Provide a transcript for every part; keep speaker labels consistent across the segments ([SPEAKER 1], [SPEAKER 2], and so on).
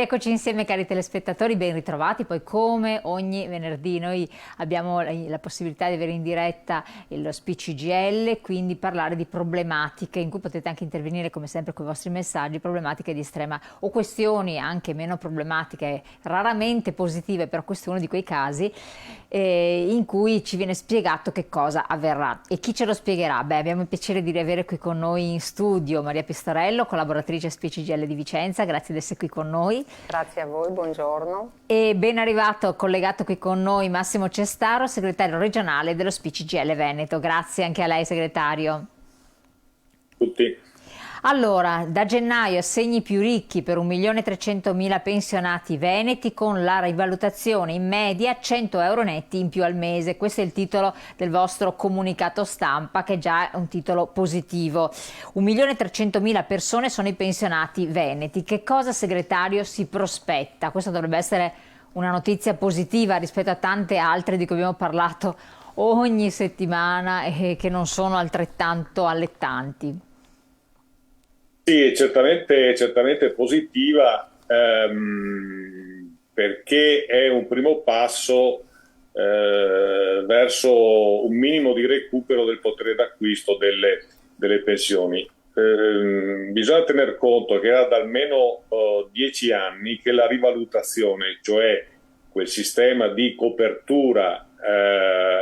[SPEAKER 1] Rieccoci insieme cari telespettatori, ben ritrovati. Poi come ogni venerdì noi abbiamo la possibilità di avere in diretta lo speech IGL, quindi parlare di problematiche in cui potete anche intervenire come sempre con i vostri messaggi, problematiche di estrema o questioni anche meno problematiche, raramente positive, però questo è uno di quei casi in cui ci viene spiegato che cosa avverrà. E chi ce lo spiegherà? Beh, abbiamo il piacere di avere qui con noi in studio Maria Pistorello, collaboratrice Speech IGL di Vicenza, grazie di essere qui con noi.
[SPEAKER 2] Grazie a voi, buongiorno.
[SPEAKER 1] E ben arrivato, collegato qui con noi Massimo Cestaro, segretario regionale dello Speech IGL Veneto. Grazie anche a lei, segretario.
[SPEAKER 3] Tutti.
[SPEAKER 1] Allora, da gennaio assegni più ricchi per 1.300.000 pensionati veneti con la rivalutazione in media 100 euro netti in più al mese. Questo è il titolo del vostro comunicato stampa, che già è un titolo positivo. 1.300.000 persone sono i pensionati veneti. Che cosa, segretario, si prospetta? Questa dovrebbe essere una notizia positiva rispetto a tante altre di cui abbiamo parlato ogni settimana e che non sono altrettanto allettanti.
[SPEAKER 3] Sì, è certamente positiva, perché è un primo passo verso un minimo di recupero del potere d'acquisto delle pensioni. Bisogna tener conto che era da almeno 10 anni che la rivalutazione, cioè quel sistema di copertura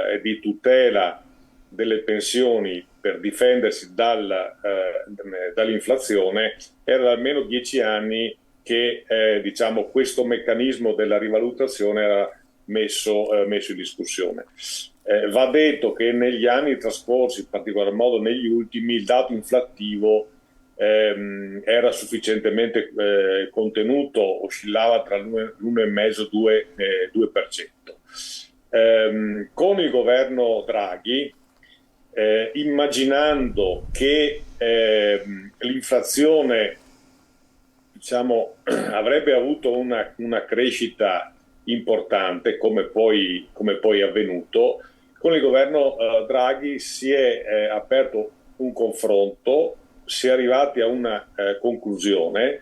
[SPEAKER 3] e di tutela delle pensioni per difendersi dall'inflazione, era da almeno 10 anni che diciamo, questo meccanismo della rivalutazione era messo in discussione. Va detto che negli anni trascorsi, in particolar modo negli ultimi, il dato inflattivo era sufficientemente contenuto, oscillava tra l'1,5 e 2%. Con il governo Draghi, immaginando che l'inflazione, diciamo, avrebbe avuto una crescita importante, come poi è avvenuto, con il governo Draghi si è aperto un confronto, si è arrivati a una conclusione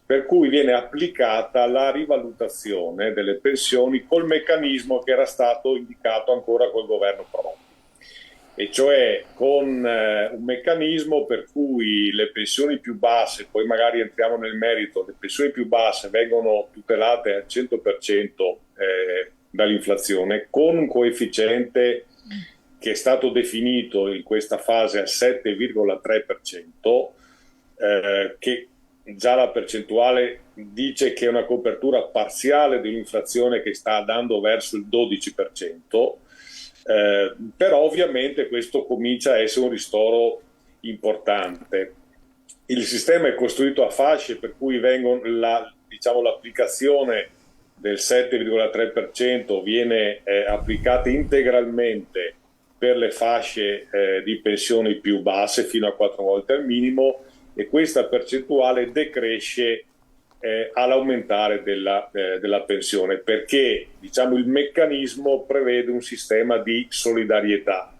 [SPEAKER 3] per cui viene applicata la rivalutazione delle pensioni col meccanismo che era stato indicato ancora col governo Prodi, e cioè con un meccanismo per cui le pensioni più basse, poi magari entriamo nel merito, le pensioni più basse vengono tutelate al 100% dall'inflazione, con un coefficiente che è stato definito in questa fase al 7,3%, che già la percentuale dice che è una copertura parziale dell'inflazione che sta andando verso il 12%. Però ovviamente questo comincia a essere un ristoro importante. Il sistema è costruito a fasce, per cui l'applicazione del 7,3% viene applicata integralmente per le fasce di pensioni più basse, fino a 4 volte al minimo, e questa percentuale decresce all'aumentare della pensione, perché diciamo il meccanismo prevede un sistema di solidarietà.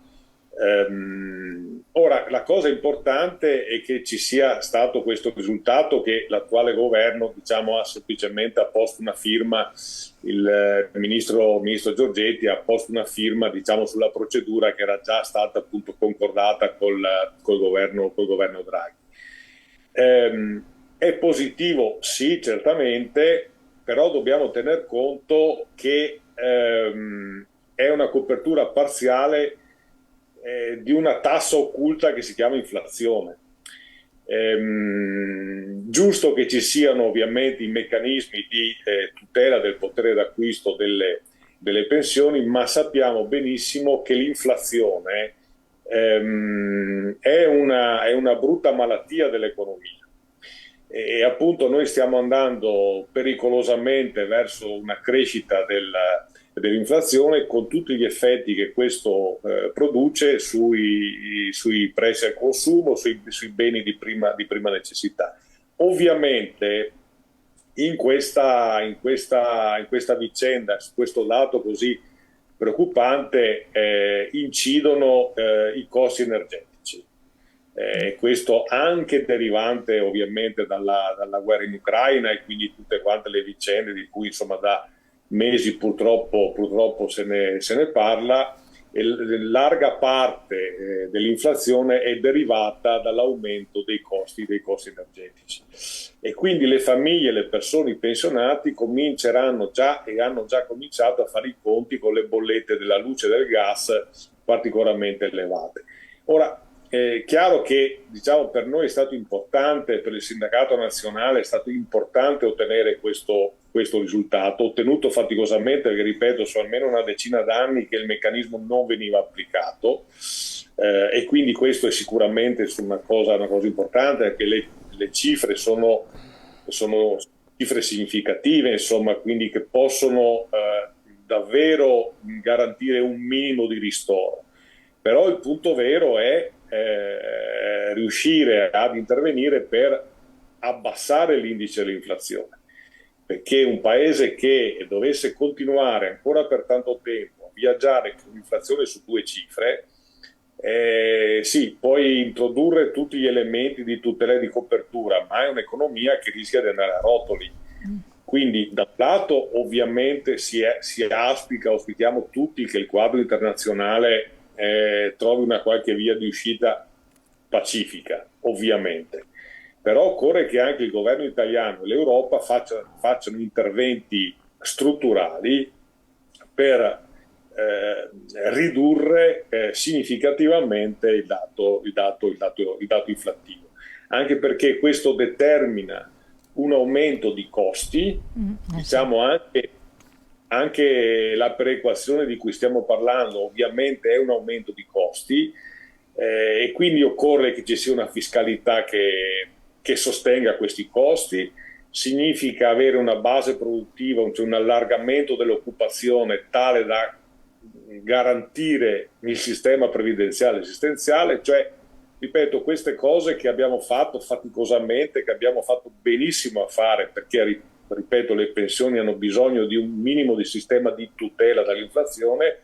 [SPEAKER 3] Ora, la cosa importante è che ci sia stato questo risultato, che l'attuale governo, diciamo, ha semplicemente apposto una firma, il ministro Giorgetti ha posto una firma, diciamo, sulla procedura che era già stata appunto concordata col governo Draghi. È positivo, sì, certamente, però dobbiamo tener conto che è una copertura parziale di una tassa occulta che si chiama inflazione. Giusto che ci siano ovviamente i meccanismi di tutela del potere d'acquisto delle pensioni, ma sappiamo benissimo che l'inflazione è una brutta malattia dell'economia. E appunto noi stiamo andando pericolosamente verso una crescita dell'inflazione, con tutti gli effetti che questo produce sui prezzi al consumo, sui beni di prima necessità. Ovviamente in questa vicenda, su questo dato così preoccupante, incidono i costi energetici. Questo anche derivante ovviamente dalla guerra in Ucraina e quindi tutte quante le vicende di cui insomma da mesi purtroppo se ne parla, e larga parte dell'inflazione è derivata dall'aumento dei costi energetici, e quindi le famiglie, le persone, i pensionati cominceranno già e hanno già cominciato a fare i conti con le bollette della luce e del gas particolarmente elevate. Ora, è chiaro che diciamo, per noi è stato importante, per il sindacato nazionale è stato importante ottenere questo risultato, ottenuto faticosamente perché, ripeto, sono almeno una decina d'anni che il meccanismo non veniva applicato, e quindi questo è sicuramente una cosa importante, perché le cifre sono cifre significative, insomma, quindi che possono davvero garantire un minimo di ristoro. Però il punto vero è riuscire ad intervenire per abbassare l'indice dell'inflazione, perché un paese che dovesse continuare ancora per tanto tempo a viaggiare con un'inflazione su 2 cifre, sì, puoi introdurre tutti gli elementi di tutela e di copertura, ma è un'economia che rischia di andare a rotoli. Quindi da un lato ovviamente auspichiamo tutti che il quadro internazionale trovi una qualche via di uscita pacifica, ovviamente. Però occorre che anche il governo italiano e l'Europa facciano interventi strutturali per ridurre significativamente il dato inflattivo, anche perché questo determina un aumento di costi, diciamo anche la perequazione di cui stiamo parlando ovviamente è un aumento di costi, e quindi occorre che ci sia una fiscalità che sostenga questi costi. Significa avere una base produttiva, cioè un allargamento dell'occupazione tale da garantire il sistema previdenziale esistenziale, cioè, ripeto, queste cose che abbiamo fatto faticosamente, che abbiamo fatto benissimo a fare, perché, ripeto, le pensioni hanno bisogno di un minimo di sistema di tutela dall'inflazione,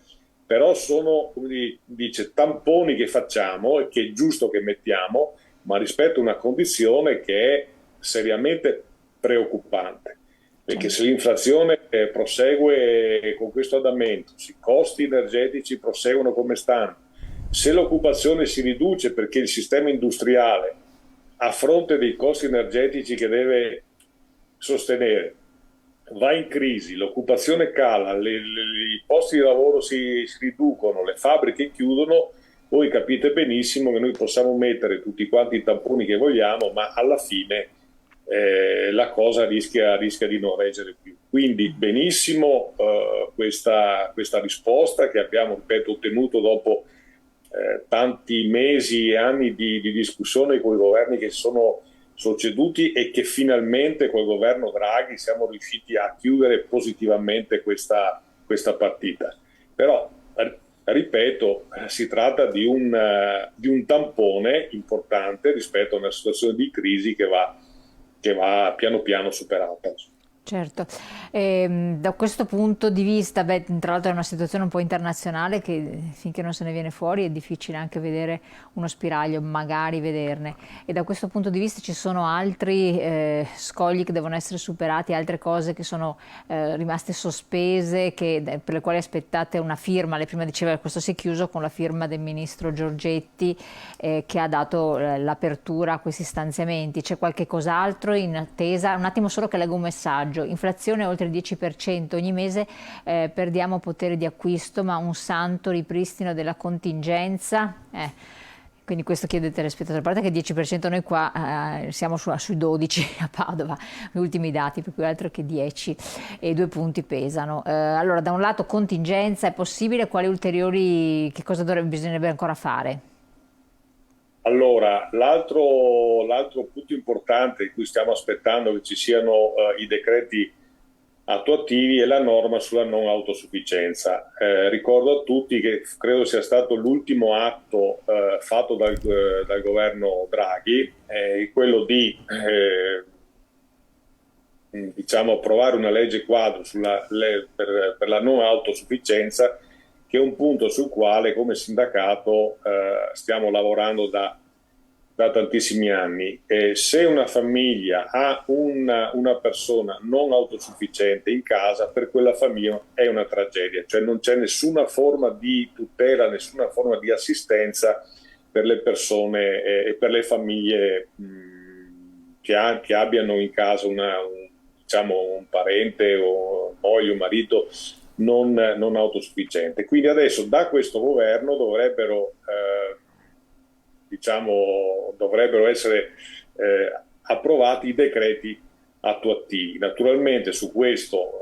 [SPEAKER 3] però sono, come dice, tamponi che facciamo e che è giusto che mettiamo, ma rispetto a una condizione che è seriamente preoccupante, perché se l'inflazione prosegue con questo andamento, se i costi energetici proseguono come stanno, se l'occupazione si riduce perché il sistema industriale, a fronte dei costi energetici che deve sostenere, va in crisi, l'occupazione cala, i posti di lavoro si riducono, le fabbriche chiudono, voi capite benissimo che noi possiamo mettere tutti quanti i tamponi che vogliamo, ma alla fine la cosa rischia di non reggere più. Quindi benissimo questa risposta che abbiamo, ripeto, ottenuto dopo tanti mesi e anni di discussione con i governi che sono succeduti, e che finalmente col governo Draghi siamo riusciti a chiudere positivamente questa partita. Però, ripeto, si tratta di un tampone importante rispetto a una situazione di crisi che va piano piano superata.
[SPEAKER 1] Certo, da questo punto di vista, tra l'altro è una situazione un po' internazionale che finché non se ne viene fuori è difficile anche vedere uno spiraglio, magari vederne, e da questo punto di vista ci sono altri scogli che devono essere superati, altre cose che sono rimaste sospese, per le quali aspettate una firma. Lei prima diceva che questo si è chiuso con la firma del ministro Giorgetti che ha dato l'apertura a questi stanziamenti. C'è qualche cos'altro in attesa? Un attimo solo che leggo un messaggio. Inflazione oltre il 10%, ogni mese perdiamo potere di acquisto, ma un santo ripristino della contingenza. Quindi questo chiede il telespettatore, a parte che 10% noi qua siamo sui 12 a Padova, gli ultimi dati, per cui altro che 10, e 2 punti pesano. Allora, da un lato contingenza è possibile, quali ulteriori, che cosa bisognerebbe ancora fare?
[SPEAKER 3] Allora, l'altro punto importante in cui stiamo aspettando che ci siano i decreti attuativi è la norma sulla non autosufficienza. Ricordo a tutti che credo sia stato l'ultimo atto fatto dal governo Draghi, quello di diciamo, approvare una legge quadro per la non autosufficienza, che è un punto sul quale come sindacato stiamo lavorando da da tantissimi anni. Se una famiglia ha una persona non autosufficiente in casa, per quella famiglia è una tragedia, cioè non c'è nessuna forma di tutela, nessuna forma di assistenza per le persone e per le famiglie che abbiano in casa diciamo, un parente o moglie o marito non autosufficiente. Quindi adesso da questo governo dovrebbero essere approvati i decreti attuativi. Naturalmente su questo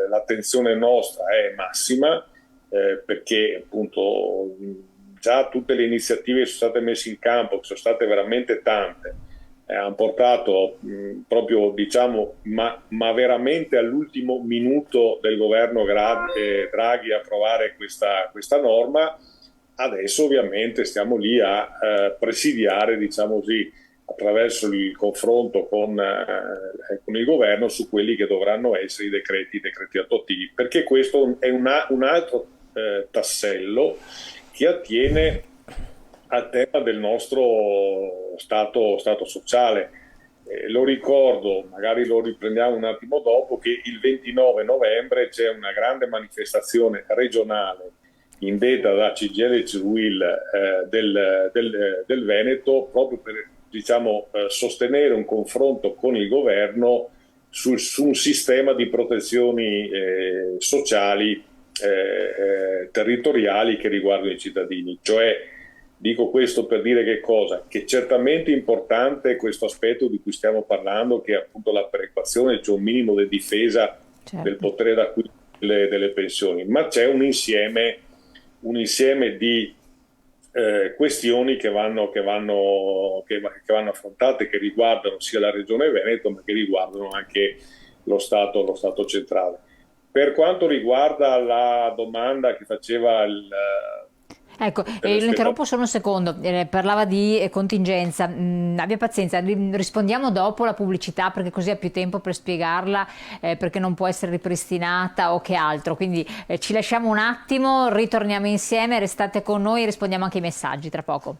[SPEAKER 3] l'attenzione nostra è massima, perché appunto già tutte le iniziative che sono state messe in campo, che sono state veramente tante, hanno portato proprio, diciamo, ma veramente all'ultimo minuto del governo Draghi a approvare questa norma. Adesso ovviamente stiamo lì a presidiare, diciamo così, attraverso il confronto con il governo su quelli che dovranno essere i decreti attuativi, perché questo è un altro tassello che attiene al tema del nostro stato sociale. Lo ricordo, magari lo riprendiamo un attimo dopo, che il 29 novembre c'è una grande manifestazione regionale indetta da CGIL e CISUIL del Veneto, proprio per, diciamo, sostenere un confronto con il governo su un sistema di protezioni sociali territoriali che riguardano i cittadini. Cioè, dico questo per dire che cosa? Che certamente è importante questo aspetto di cui stiamo parlando, che è appunto la perequazione, cioè un minimo di difesa del potere d'acquisto delle pensioni, ma c'è un insieme di questioni che vanno affrontate, che riguardano sia la Regione Veneto, ma che riguardano anche lo Stato centrale. Per quanto riguarda la domanda che faceva
[SPEAKER 1] Ecco, lo interrompo solo un secondo, parlava di contingenza, abbia pazienza, rispondiamo dopo la pubblicità, perché così ha più tempo per spiegarla, perché non può essere ripristinata o che altro, quindi ci lasciamo un attimo, ritorniamo insieme, restate con noi e rispondiamo anche ai messaggi tra poco.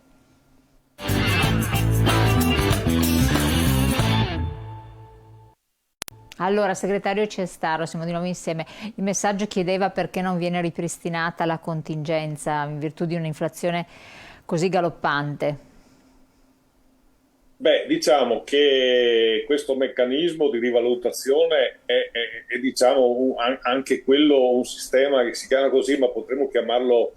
[SPEAKER 1] Allora, segretario Cestaro, siamo di nuovo insieme. Il messaggio chiedeva perché non viene ripristinata la contingenza in virtù di un'inflazione così galoppante.
[SPEAKER 3] Beh, diciamo che questo meccanismo di rivalutazione è diciamo, anche quello un sistema che si chiama così, ma potremmo chiamarlo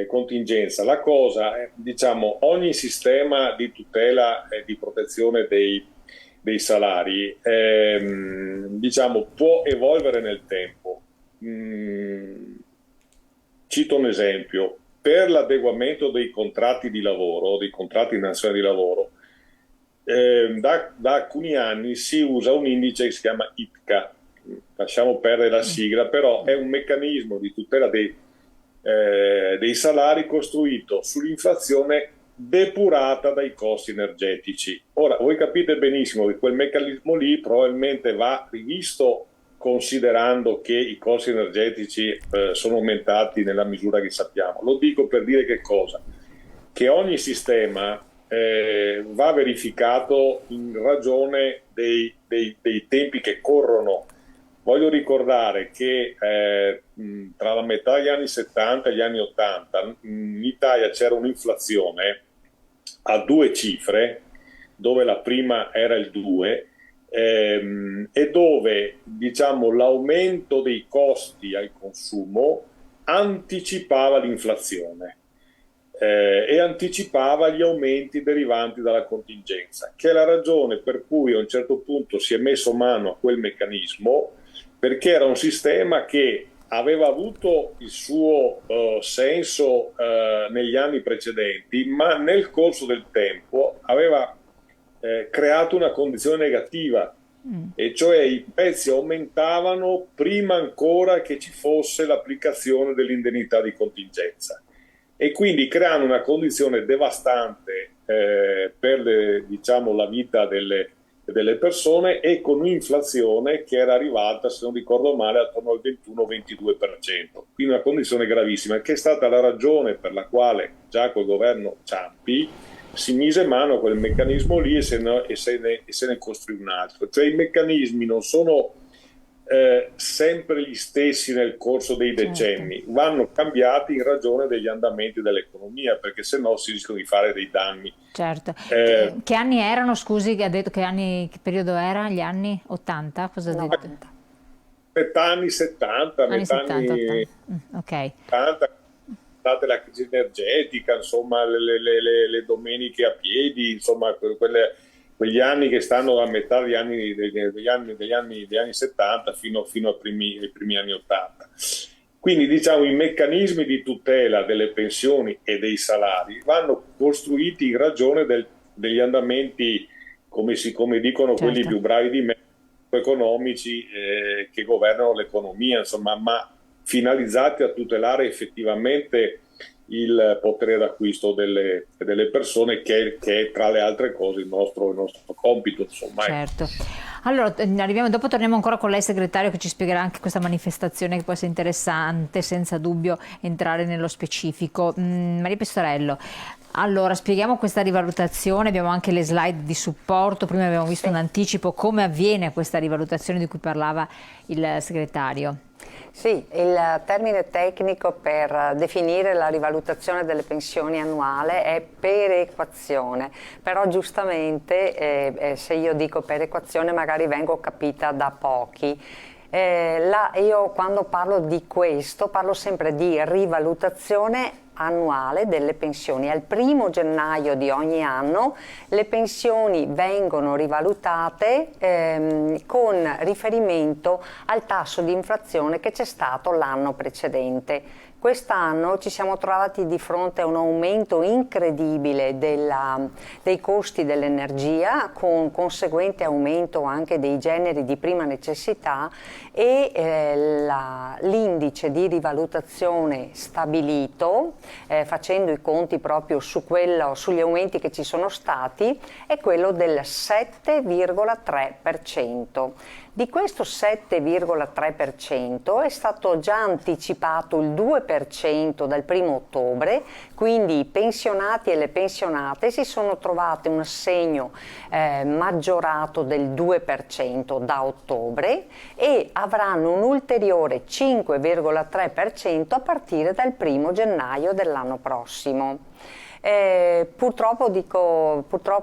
[SPEAKER 3] contingenza. La cosa è, diciamo, ogni sistema di tutela e di protezione dei salari diciamo, può evolvere nel tempo. Cito un esempio: per l'adeguamento dei contratti di lavoro, dei contratti nazionali di lavoro, da alcuni anni si usa un indice che si chiama IPCA, lasciamo perdere la sigla, però è un meccanismo di tutela dei salari costruito sull'inflazione depurata dai costi energetici. Ora, voi capite benissimo che quel meccanismo lì probabilmente va rivisto, considerando che i costi energetici sono aumentati nella misura che sappiamo. Lo dico per dire che cosa? Che ogni sistema va verificato in ragione dei tempi che corrono. Voglio ricordare che tra la metà degli anni 70 e gli anni 80 in Italia c'era un'inflazione a 2 cifre, dove la prima era il 2, e dove, diciamo, l'aumento dei costi al consumo anticipava l'inflazione e anticipava gli aumenti derivanti dalla contingenza, che è la ragione per cui a un certo punto si è messo mano a quel meccanismo, perché era un sistema che aveva avuto il suo senso negli anni precedenti, ma nel corso del tempo aveva creato una condizione negativa, e cioè i prezzi aumentavano prima ancora che ci fosse l'applicazione dell'indennità di contingenza, e quindi creando una condizione devastante per diciamo, la vita delle persone, e con un'inflazione che era arrivata, se non ricordo male, attorno al 21-22%. Quindi una condizione gravissima, che è stata la ragione per la quale già col governo Ciampi si mise mano a quel meccanismo lì e se ne costruì un altro. Cioè i meccanismi non sono sempre gli stessi nel corso dei decenni, vanno cambiati in ragione degli andamenti dell'economia, perché sennò si rischiano di fare dei danni.
[SPEAKER 1] Certo. Che anni erano, scusi, che ha detto che periodo era? Gli anni 80? Cosa ha detto?
[SPEAKER 2] 90.
[SPEAKER 3] Metà anni 70,
[SPEAKER 1] Anni
[SPEAKER 3] metà
[SPEAKER 1] 70,
[SPEAKER 3] anni
[SPEAKER 1] 80. Ok.
[SPEAKER 3] 80, state la crisi energetica, insomma, le domeniche a piedi, insomma, quegli anni che stanno a metà degli anni 70 fino ai primi anni 80. Quindi diciamo i meccanismi di tutela delle pensioni e dei salari vanno costruiti in ragione degli andamenti, come dicono quelli
[SPEAKER 1] Certo.
[SPEAKER 3] più bravi di me, economici che governano l'economia, insomma, ma finalizzati a tutelare effettivamente il potere d'acquisto delle persone, che è tra le altre cose il nostro compito, insomma.
[SPEAKER 1] Certo. Allora, dopo torniamo ancora con lei, segretario, che ci spiegherà anche questa manifestazione che può essere interessante, senza dubbio entrare nello specifico. Maria Pistorello, allora spieghiamo questa rivalutazione, abbiamo anche le slide di supporto, prima abbiamo visto un anticipo, come avviene questa rivalutazione di cui parlava il segretario?
[SPEAKER 2] Sì, il termine tecnico per definire la rivalutazione delle pensioni annuale è perequazione, però giustamente se io dico perequazione magari vengo capita da pochi. Io quando parlo di questo parlo sempre di rivalutazione annuale delle pensioni. Al 1° gennaio di ogni anno le pensioni vengono rivalutate con riferimento al tasso di inflazione che c'è stato l'anno precedente. Quest'anno ci siamo trovati di fronte a un aumento incredibile dei costi dell'energia, con conseguente aumento anche dei generi di prima necessità, e l'indice di rivalutazione stabilito, facendo i conti proprio sugli aumenti che ci sono stati, è quello del 7,3%. Di questo 7,3% è stato già anticipato il 2% dal 1° ottobre, quindi i pensionati e le pensionate si sono trovati un assegno maggiorato del 2% da ottobre, e avranno un ulteriore 5,3% a partire dal 1° gennaio dell'anno prossimo. Purtroppo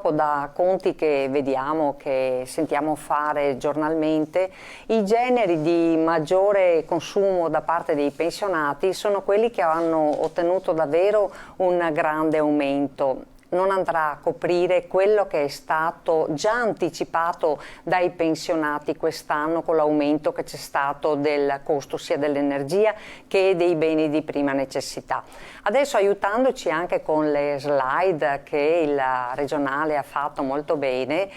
[SPEAKER 2] da conti che vediamo, che sentiamo fare giornalmente, i generi di maggiore consumo da parte dei pensionati sono quelli che hanno ottenuto davvero un grande aumento. Non andrà a coprire quello che è stato già anticipato dai pensionati quest'anno con l'aumento che c'è stato del costo sia dell'energia che dei beni di prima necessità. Adesso, aiutandoci anche con le slide che il regionale ha fatto molto bene,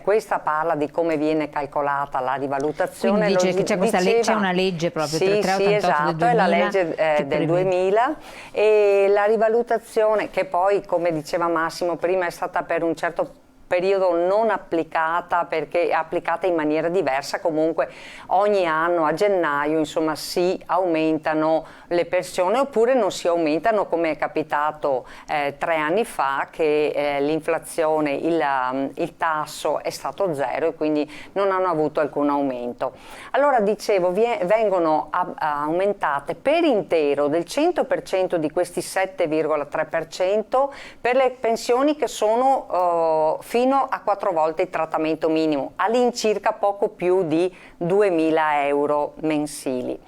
[SPEAKER 2] questa parla di come viene calcolata la rivalutazione.
[SPEAKER 1] Quindi dice che c'è una legge proprio,
[SPEAKER 2] sì,
[SPEAKER 1] 388
[SPEAKER 2] esatto,
[SPEAKER 1] del 2000,
[SPEAKER 2] è la legge del 2000, e la rivalutazione, che poi, come diceva Massimo prima, è stata per un certo periodo non applicata, perché è applicata in maniera diversa. Comunque ogni anno a gennaio, insomma, si aumentano le pensioni, oppure non si aumentano, come è capitato 3 anni fa, che l'inflazione, il tasso è stato 0 e quindi non hanno avuto alcun aumento. Allora, dicevo, vengono aumentate per intero del 100% di questi 7,3% per le pensioni che sono fino a 4 volte il trattamento minimo, all'incirca poco più di 2.000 euro mensili.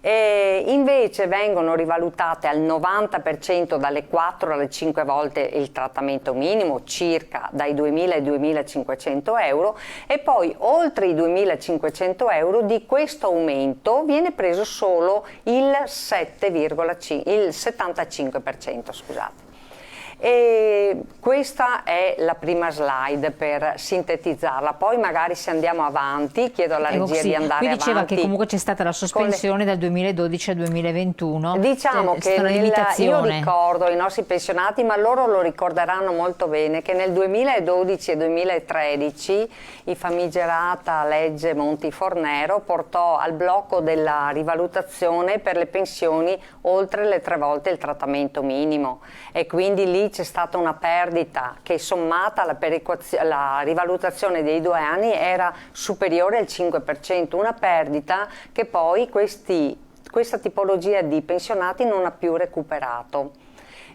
[SPEAKER 2] Invece vengono rivalutate al 90% dalle 4 alle 5 volte il trattamento minimo, circa dai 2.000 ai 2.500 euro, e poi oltre i 2.500 euro di questo aumento viene preso solo il 75%, scusate. E questa è la prima slide per sintetizzarla, poi magari se andiamo avanti chiedo alla regia di andare
[SPEAKER 1] qui diceva
[SPEAKER 2] avanti.
[SPEAKER 1] Che comunque c'è stata la sospensione dal 2012 al 2021.
[SPEAKER 2] Diciamo che io
[SPEAKER 1] limitazione.
[SPEAKER 2] ricordo i nostri pensionati, ma loro lo ricorderanno molto bene, che nel 2012 e 2013 la famigerata legge Monti-Fornero portò al blocco della rivalutazione per le pensioni oltre le 3 volte il trattamento minimo, e quindi lì lì c'è stata una perdita che sommata alla rivalutazione dei 2 anni era superiore al 5%, una perdita che poi questa tipologia di pensionati non ha più recuperato.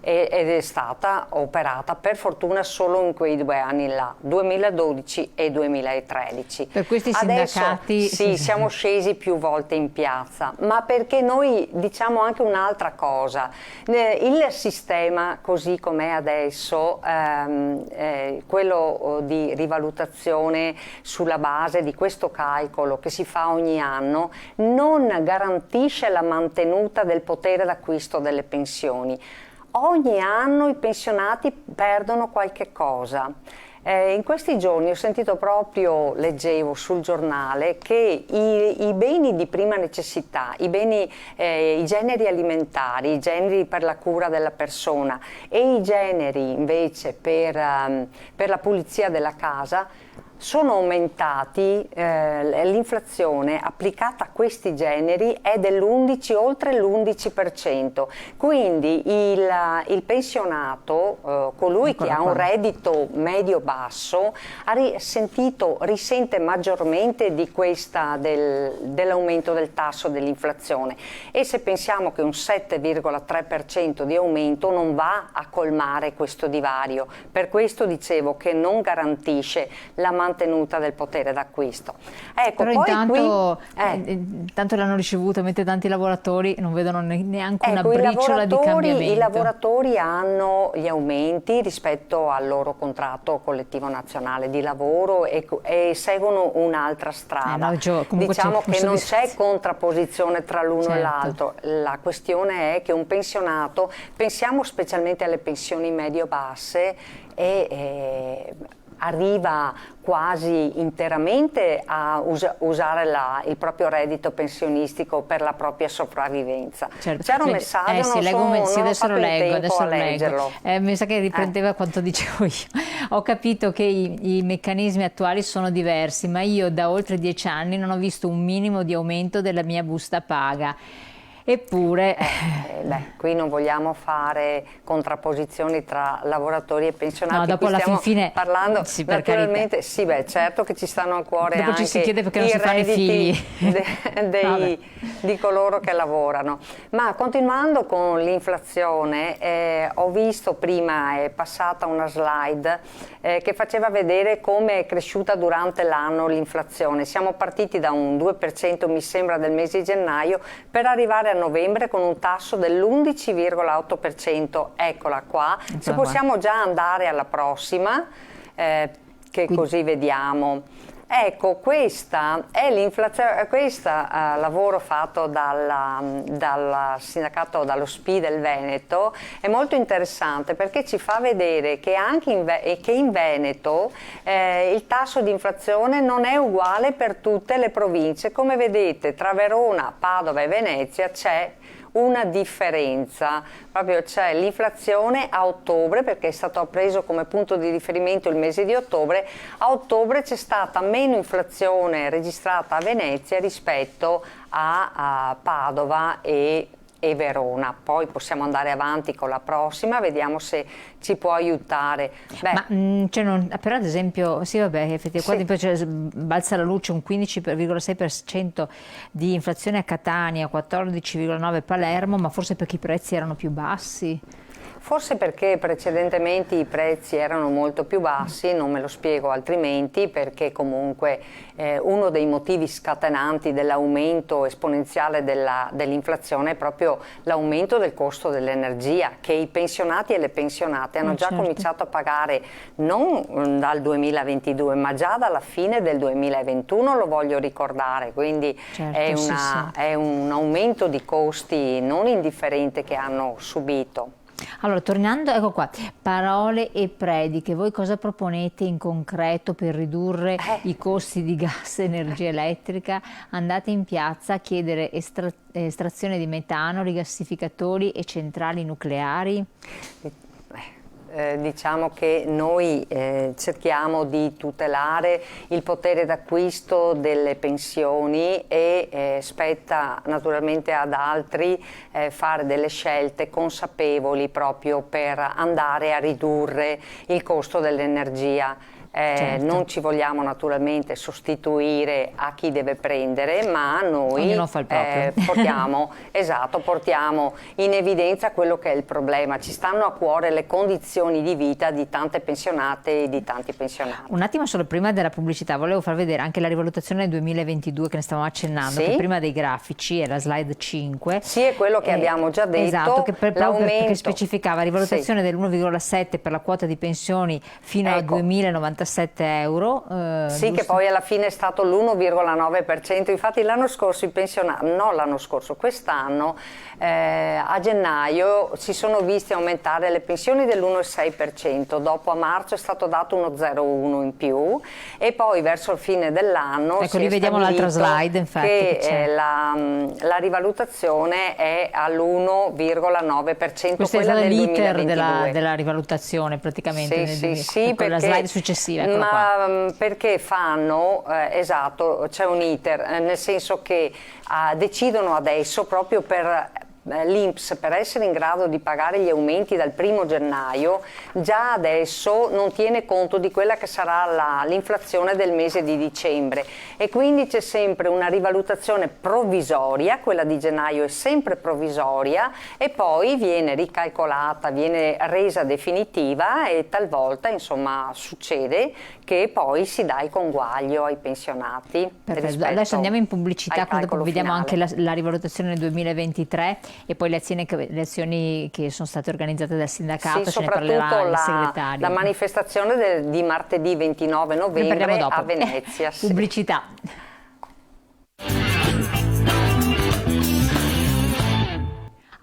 [SPEAKER 2] Ed è stata operata per fortuna solo in quei 2 anni là, 2012 e 2013.
[SPEAKER 1] Per questi
[SPEAKER 2] adesso,
[SPEAKER 1] sindacati
[SPEAKER 2] sì, siamo scesi più volte in piazza, ma perché noi diciamo anche un'altra cosa, il sistema così com'è adesso, quello di rivalutazione sulla base di questo calcolo che si fa ogni anno, non garantisce la mantenuta del potere d'acquisto delle pensioni. Ogni anno i pensionati perdono qualche cosa. In questi giorni ho sentito proprio, leggevo sul giornale, che i beni di prima necessità, i generi alimentari, i generi per la cura della persona e i generi invece per la pulizia della casa sono aumentati, l'inflazione applicata a questi generi è oltre l'11%, quindi il pensionato, colui che ha un reddito medio-basso, risente maggiormente di dell'aumento del tasso dell'inflazione, e se pensiamo che un 7,3% di aumento non va a colmare questo divario, per questo dicevo che non garantisce la mantenuta del potere d'acquisto. Ecco,
[SPEAKER 1] però
[SPEAKER 2] poi
[SPEAKER 1] intanto l'hanno ricevuta, mentre tanti lavoratori non vedono neanche una briciola di
[SPEAKER 2] i
[SPEAKER 1] cambiamento.
[SPEAKER 2] lavoratori hanno gli aumenti rispetto al loro contratto collettivo nazionale di lavoro e seguono un'altra strada. Diciamo che non c'è contrapposizione tra l'uno e l'altro. La questione è che un pensionato, pensiamo specialmente alle pensioni medio-basse, arriva quasi interamente a usare il proprio reddito pensionistico per la propria sopravvivenza.
[SPEAKER 1] Certo.
[SPEAKER 2] C'era un messaggio,
[SPEAKER 1] sì,
[SPEAKER 2] non ho
[SPEAKER 1] adesso
[SPEAKER 2] fatto
[SPEAKER 1] lo leggo,
[SPEAKER 2] a leggerlo.
[SPEAKER 1] Mi sa che riprendeva quanto dicevo io. Ho capito che i meccanismi attuali sono diversi, ma io da oltre 10 anni non ho visto un minimo di aumento della mia busta paga. Eppure
[SPEAKER 2] qui non vogliamo fare contrapposizioni tra lavoratori e pensionati.
[SPEAKER 1] No, dopo alla fine
[SPEAKER 2] parlando
[SPEAKER 1] sì,
[SPEAKER 2] naturalmente certo che ci stanno a cuore
[SPEAKER 1] dopo
[SPEAKER 2] anche
[SPEAKER 1] ci si chiede perché non
[SPEAKER 2] i
[SPEAKER 1] si fanno i figli
[SPEAKER 2] di coloro che lavorano. Ma continuando con l'inflazione, ho visto prima, è passata una slide che faceva vedere come è cresciuta durante l'anno l'inflazione. Siamo partiti da un 2% mi sembra del mese di gennaio per arrivare a novembre con un tasso dell'11,8%. Eccola qua. Se possiamo già andare alla prossima, che così vediamo. Ecco, questa è l'inflazione, lavoro fatto dal sindacato, dallo SPI del Veneto, è molto interessante perché ci fa vedere che anche in Veneto il tasso di inflazione non è uguale per tutte le province. Come vedete, tra Verona, Padova e Venezia c'è una differenza, proprio c'è l'inflazione a ottobre, perché è stato preso come punto di riferimento il mese di ottobre. A ottobre c'è stata meno inflazione registrata a Venezia rispetto a Padova e Verona. Poi possiamo andare avanti con la prossima, vediamo se ci può aiutare.
[SPEAKER 1] Però ad esempio, sì vabbè, effettivamente poi balza alla luce un 15,6% di inflazione a Catania, 14,9% a Palermo, ma forse perché i prezzi erano più bassi.
[SPEAKER 2] Forse perché precedentemente i prezzi erano molto più bassi, non me lo spiego altrimenti, perché comunque uno dei motivi scatenanti dell'aumento esponenziale dell'inflazione è proprio l'aumento del costo dell'energia, che i pensionati e le pensionate hanno già cominciato a pagare non dal 2022 ma già dalla fine del 2021, lo voglio ricordare, quindi è un aumento di costi non indifferente che hanno subito.
[SPEAKER 1] Allora, tornando, ecco qua, parole e prediche, voi cosa proponete in concreto per ridurre i costi di gas e energia elettrica? Andate in piazza a chiedere estrazione di metano, rigassificatori e centrali nucleari?
[SPEAKER 2] diciamo che noi cerchiamo di tutelare il potere d'acquisto delle pensioni e spetta naturalmente ad altri fare delle scelte consapevoli proprio per andare a ridurre il costo dell'energia.
[SPEAKER 1] Certo.
[SPEAKER 2] Non ci vogliamo naturalmente sostituire a chi deve prendere, ma noi portiamo in evidenza quello che è il problema. Ci stanno a cuore le condizioni di vita di tante pensionate e di tanti pensionati.
[SPEAKER 1] Un attimo solo prima della pubblicità volevo far vedere anche la rivalutazione del 2022 che ne stavamo accennando, che prima dei grafici è la slide 5.
[SPEAKER 2] Sì, è quello che abbiamo già detto.
[SPEAKER 1] Esatto, che perché specificava rivalutazione del 1,7 per la quota di pensioni fino a 2097 euro.
[SPEAKER 2] Sì,
[SPEAKER 1] giusto?
[SPEAKER 2] Che poi alla fine è stato l'1,9%. Infatti l'anno scorso i pensionati, no l'anno scorso, quest'anno a gennaio si sono visti aumentare le pensioni dell'1,6%, dopo a marzo è stato dato uno 0,1 in più e poi verso il fine dell'anno
[SPEAKER 1] ecco, lì vediamo l'altra slide, infatti,
[SPEAKER 2] che la rivalutazione è all'1,9%.
[SPEAKER 1] Questo è l'iter della rivalutazione praticamente,
[SPEAKER 2] sì,
[SPEAKER 1] perché la slide successiva.
[SPEAKER 2] Perché fanno, esatto, c'è un iter, nel senso che decidono adesso proprio per l'INPS, per essere in grado di pagare gli aumenti dal 1° gennaio, già adesso non tiene conto di quella che sarà l'inflazione del mese di dicembre e quindi c'è sempre una rivalutazione provvisoria, quella di gennaio è sempre provvisoria e poi viene ricalcolata, viene resa definitiva e talvolta insomma succede che poi si dà il conguaglio ai pensionati.
[SPEAKER 1] Perfetto. Adesso andiamo in pubblicità, dopo vediamo anche la rivalutazione nel 2023 e poi le azioni che sono state organizzate dal sindacato, ce ne parlerà il segretario.
[SPEAKER 2] La manifestazione di martedì 29 novembre a Venezia.
[SPEAKER 1] Pubblicità.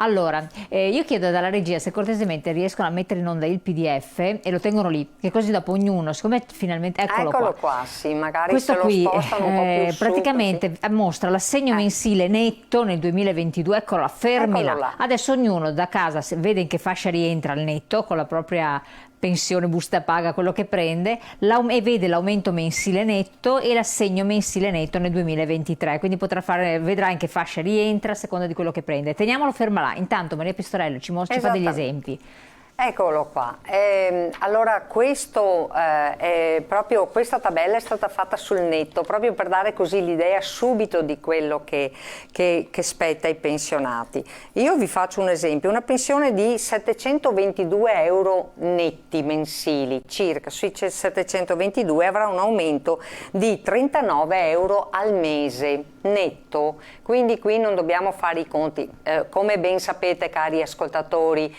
[SPEAKER 1] Allora, io chiedo dalla regia se cortesemente riescono a mettere in onda il PDF e lo tengono lì, che così dopo ognuno, siccome finalmente eccolo qua,
[SPEAKER 2] sì, magari
[SPEAKER 1] questo
[SPEAKER 2] se
[SPEAKER 1] qui
[SPEAKER 2] lo spostano un po' più su,
[SPEAKER 1] praticamente mostra l'assegno mensile netto nel 2022, eccola, fermila. Adesso ognuno da casa vede in che fascia rientra il netto con la propria pensione, busta paga, quello che prende, e vede l'aumento mensile netto e l'assegno mensile netto nel 2023, quindi vedrà in che fascia rientra a seconda di quello che prende. Teniamolo ferma là, intanto Maria Pistorello ci fa degli esempi.
[SPEAKER 2] Eccolo qua. Allora proprio questa tabella è stata fatta sul netto proprio per dare così l'idea subito di quello che spetta ai pensionati. Io vi faccio un esempio, una pensione di 722 euro netti mensili, circa sui 722 avrà un aumento di 39 euro al mese netto, quindi qui non dobbiamo fare i conti. Come ben sapete, cari ascoltatori,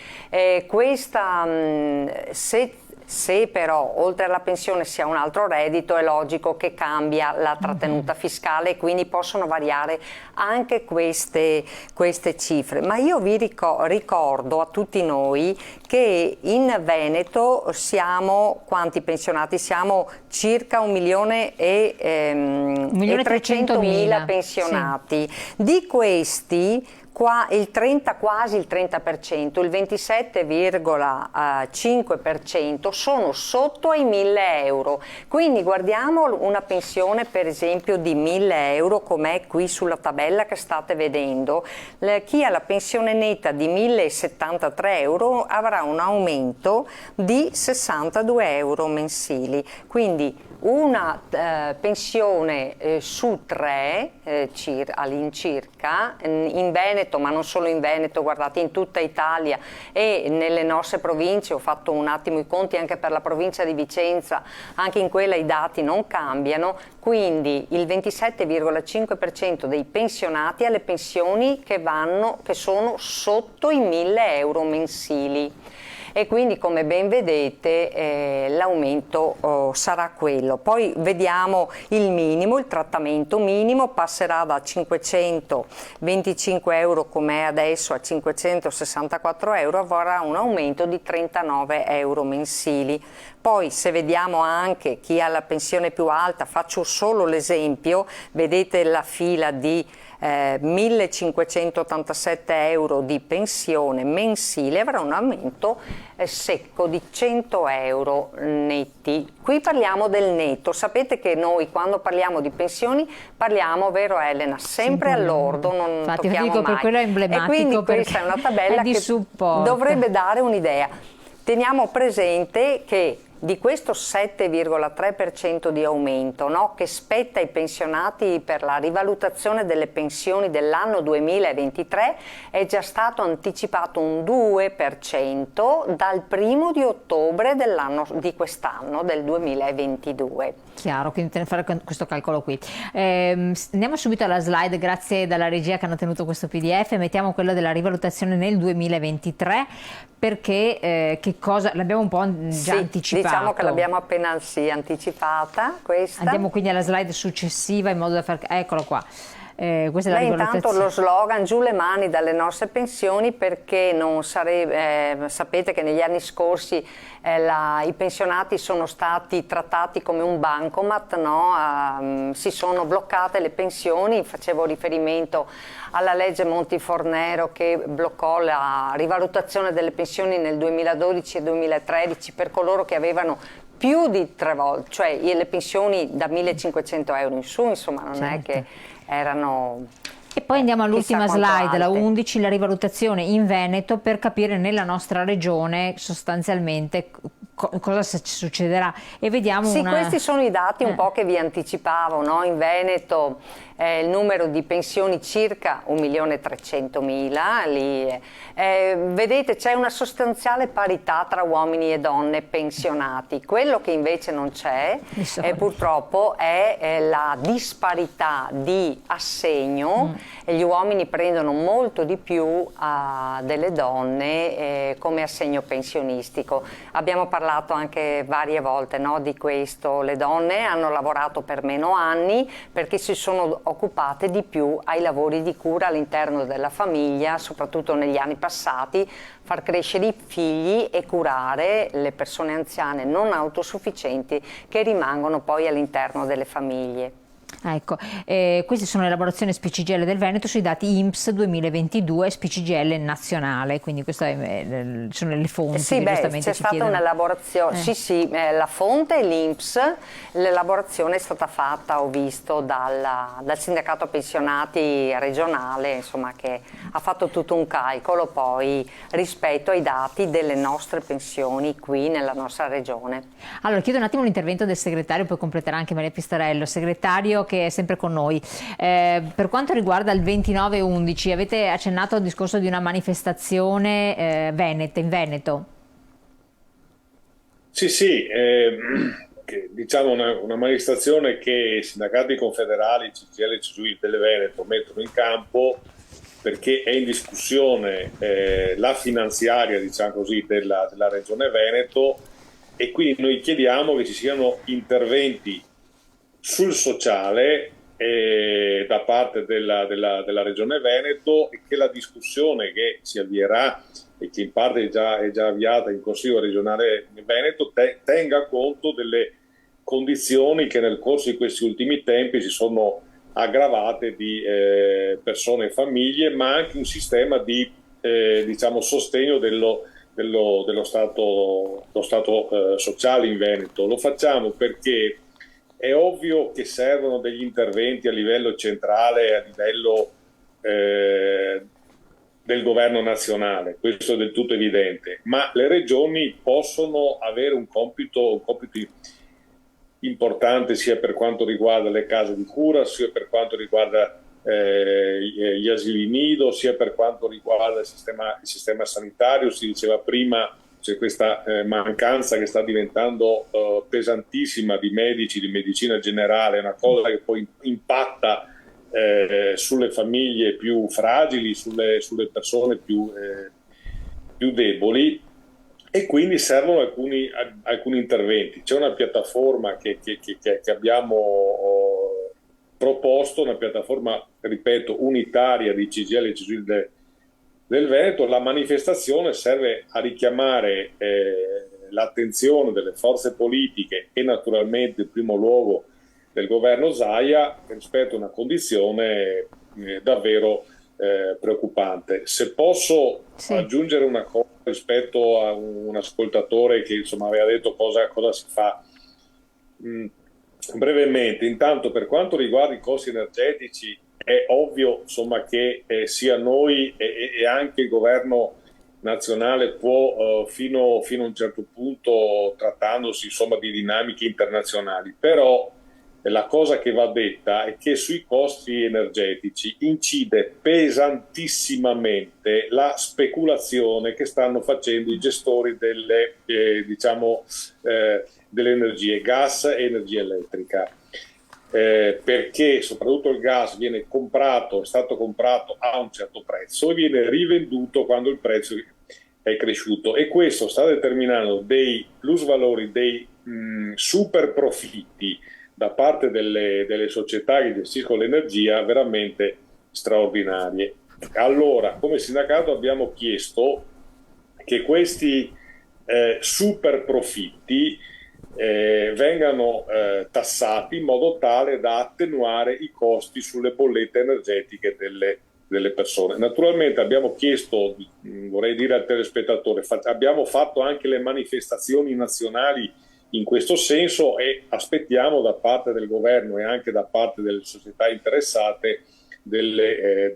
[SPEAKER 2] se però oltre alla pensione si ha un altro reddito è logico che cambia la trattenuta fiscale e quindi possono variare anche queste cifre, ma io vi ricordo a tutti noi che in Veneto siamo, quanti pensionati? Siamo circa 1.300.000 pensionati, sì. Di questi quasi il 30%, il 27,5% sono sotto ai 1.000 euro. Quindi guardiamo una pensione per esempio di 1.000 euro com'è qui sulla tabella che state vedendo. Chi ha la pensione netta di 1.073 euro avrà un aumento di 62 euro mensili. Quindi una pensione su 3 all'incirca in Veneto, ma non solo in Veneto, guardate in tutta Italia e nelle nostre province, ho fatto un attimo i conti anche per la provincia di Vicenza, anche in quella i dati non cambiano, quindi il 27,5% dei pensionati ha le pensioni che sono sotto i 1.000 euro mensili. E quindi come ben vedete l'aumento sarà quello. Poi vediamo il minimo, il trattamento minimo passerà da 525 euro come è adesso a 564 euro, avrà un aumento di 39 euro mensili. Poi se vediamo anche chi ha la pensione più alta, faccio solo l'esempio, vedete la fila di 1.587 euro di pensione mensile avrà un aumento secco di 100 euro netti. Qui parliamo del netto, sapete che noi quando parliamo di pensioni parliamo, vero Elena, sempre all'ordo, non
[SPEAKER 1] infatti,
[SPEAKER 2] tocchiamo
[SPEAKER 1] dico,
[SPEAKER 2] mai.
[SPEAKER 1] per quello è emblematico,
[SPEAKER 2] e quindi questa è una tabella
[SPEAKER 1] di
[SPEAKER 2] che
[SPEAKER 1] supporto.
[SPEAKER 2] dovrebbe dare un'idea. Teniamo presente che di questo 7,3% di aumento, no, che spetta ai pensionati per la rivalutazione delle pensioni dell'anno 2023, è già stato anticipato un 2% dal 1° di ottobre di quest'anno, del 2022.
[SPEAKER 1] Chiaro, quindi fare questo calcolo qui. Andiamo subito alla slide, grazie dalla regia che hanno tenuto questo PDF, mettiamo quello della rivalutazione nel 2023, perché che cosa, l'abbiamo un po' già anticipato.
[SPEAKER 2] Diciamo che l'abbiamo appena anticipata questa.
[SPEAKER 1] Andiamo quindi alla slide successiva in modo da far... Eccolo qua. Questa è la rivalutazione.
[SPEAKER 2] Intanto lo slogan giù le mani dalle nostre pensioni, perché non sapete che negli anni scorsi i pensionati sono stati trattati come un bancomat, no? Si sono bloccate le pensioni, facevo riferimento alla legge Monti-Fornero che bloccò la rivalutazione delle pensioni nel 2012 e 2013 per coloro che avevano più di 3 volte, cioè le pensioni da 1.500 euro in su, insomma non è che erano...
[SPEAKER 1] E poi andiamo all'ultima slide, la
[SPEAKER 2] alte.
[SPEAKER 1] 11, la rivalutazione in Veneto, per capire nella nostra regione sostanzialmente cosa succederà, e vediamo
[SPEAKER 2] questi sono i dati un po' che vi anticipavo, no? In Veneto il numero di pensioni circa 1.300.000, lì vedete c'è una sostanziale parità tra uomini e donne pensionati. Quello che invece non c'è purtroppo è la disparità di assegno. Gli uomini prendono molto di più delle donne come assegno pensionistico. Abbiamo parlato anche varie volte, no, di questo. Le donne hanno lavorato per meno anni perché si sono occupate di più ai lavori di cura all'interno della famiglia, soprattutto negli anni passati, far crescere i figli e curare le persone anziane non autosufficienti che rimangono poi all'interno delle famiglie.
[SPEAKER 1] Ecco, queste sono le elaborazioni SPCGL del Veneto sui dati INPS 2022 SPCGL nazionale, quindi queste sono le fonti che giustamente
[SPEAKER 2] c'è
[SPEAKER 1] ci
[SPEAKER 2] stata
[SPEAKER 1] chiedono.
[SPEAKER 2] un'elaborazione, la fonte è l'INPS, l'elaborazione è stata fatta, ho visto, dal sindacato pensionati regionale, insomma, che ha fatto tutto un calcolo poi rispetto ai dati delle nostre pensioni qui nella nostra regione.
[SPEAKER 1] Allora chiedo un attimo l'intervento del segretario, poi completerà anche Maria Pistarello. Segretario, che è sempre con noi, per quanto riguarda il 29/11, avete accennato al discorso di una manifestazione veneta, in Veneto.
[SPEAKER 3] Sì, diciamo una manifestazione che i sindacati confederali CGIL e CGIL del Veneto mettono in campo, perché è in discussione la finanziaria, diciamo così, della regione Veneto, e quindi noi chiediamo che ci siano interventi sul sociale da parte della regione Veneto, e che la discussione che si avvierà e che in parte è già avviata in Consiglio regionale Veneto tenga conto delle condizioni che nel corso di questi ultimi tempi si sono aggravate di persone e famiglie, ma anche un sistema di diciamo sostegno dello stato sociale in Veneto. Lo facciamo perché è ovvio che servono degli interventi a livello centrale, a livello del governo nazionale, questo è del tutto evidente, ma le regioni possono avere un compito importante sia per quanto riguarda le case di cura, sia per quanto riguarda gli asili nido, sia per quanto riguarda il sistema sanitario. Si diceva prima, c'è questa mancanza che sta diventando pesantissima di medici, di medicina generale, una cosa che poi impatta sulle famiglie più fragili, sulle persone più deboli, e quindi servono alcuni interventi. C'è una piattaforma che abbiamo proposto, una piattaforma, ripeto, unitaria di CGIL e CGIL del Veneto. La manifestazione serve a richiamare l'attenzione delle forze politiche e naturalmente in primo luogo del governo Zaia rispetto a una condizione davvero preoccupante. Se posso aggiungere una cosa rispetto a un ascoltatore che insomma aveva detto cosa si fa, brevemente, intanto per quanto riguarda i costi energetici è ovvio insomma che sia noi e anche il governo nazionale può fino a un certo punto, trattandosi insomma di dinamiche internazionali, però la cosa che va detta è che sui costi energetici incide pesantissimamente la speculazione che stanno facendo i gestori delle energie, gas e energia elettrica. Perché soprattutto il gas è stato comprato a un certo prezzo e viene rivenduto quando il prezzo è cresciuto, e questo sta determinando dei plusvalori, dei super profitti da parte delle società che gestiscono l'energia veramente straordinarie. Allora, come sindacato abbiamo chiesto che questi super profitti vengano tassati in modo tale da attenuare i costi sulle bollette energetiche delle persone. Naturalmente abbiamo chiesto, vorrei dire al telespettatore, abbiamo fatto anche le manifestazioni nazionali in questo senso e aspettiamo da parte del governo e anche da parte delle società interessate delle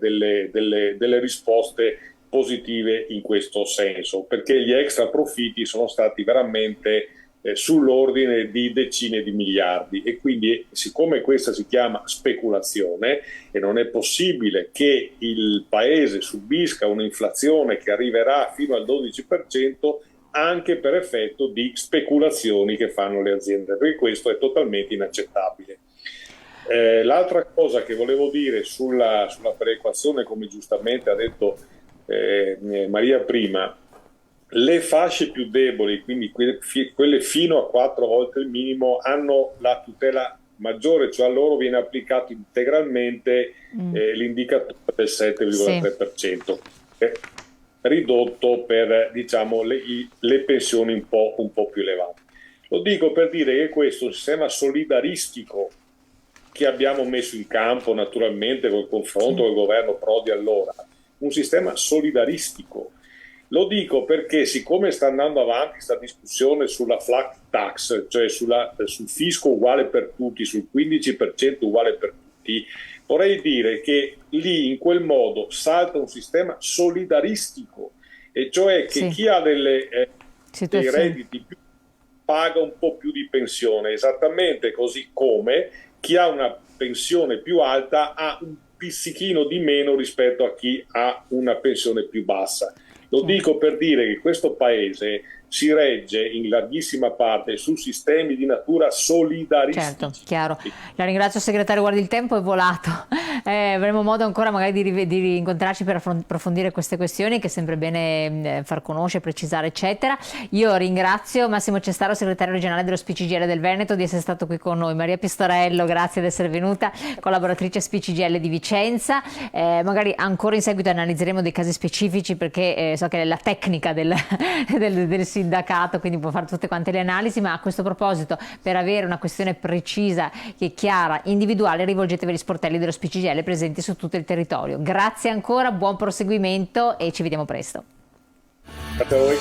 [SPEAKER 3] risposte positive in questo senso, perché gli extra profitti sono stati veramente sull'ordine di decine di miliardi, e quindi siccome questa si chiama speculazione e non è possibile che il paese subisca un'inflazione che arriverà fino al 12% anche per effetto di speculazioni che fanno le aziende, perché questo è totalmente inaccettabile. L'altra cosa che volevo dire sulla perequazione, come giustamente ha detto Maria prima, le fasce più deboli, quindi quelle fino a 4 volte il minimo, hanno la tutela maggiore, cioè a loro viene applicato integralmente l'indicatore del 7,3%, ridotto per diciamo le pensioni un po' più elevate. Lo dico per dire che questo è un sistema solidaristico che abbiamo messo in campo naturalmente col confronto col governo Prodi allora, un sistema solidaristico. Lo dico perché siccome sta andando avanti questa discussione sulla flat tax, cioè sul fisco uguale per tutti, sul 15% uguale per tutti, vorrei dire che lì in quel modo salta un sistema solidaristico, e cioè che chi ha dei redditi più paga un po' più di pensione, esattamente così come chi ha una pensione più alta ha un pizzichino di meno rispetto a chi ha una pensione più bassa. Lo dico per dire che questo paese si regge in larghissima parte su sistemi di natura solidaristici.
[SPEAKER 1] Certo, chiaro. La ringrazio segretario, guardi il tempo è volato. Avremo modo ancora magari di incontrarci per approfondire queste questioni, che è sempre bene far conoscere, precisare eccetera. Io ringrazio Massimo Cestaro, segretario regionale dello SPCGL del Veneto, di essere stato qui con noi. Maria Pistorello, grazie di essere venuta, collaboratrice SPCGL di Vicenza. Magari ancora in seguito analizzeremo dei casi specifici, perché so che è la tecnica del sindacato, quindi può fare tutte quante le analisi, ma a questo proposito, per avere una questione precisa, che è chiara, individuale, rivolgetevi agli sportelli dello SPCGL presenti su tutto il territorio. Grazie ancora, buon proseguimento e ci vediamo presto.
[SPEAKER 3] Grazie a voi.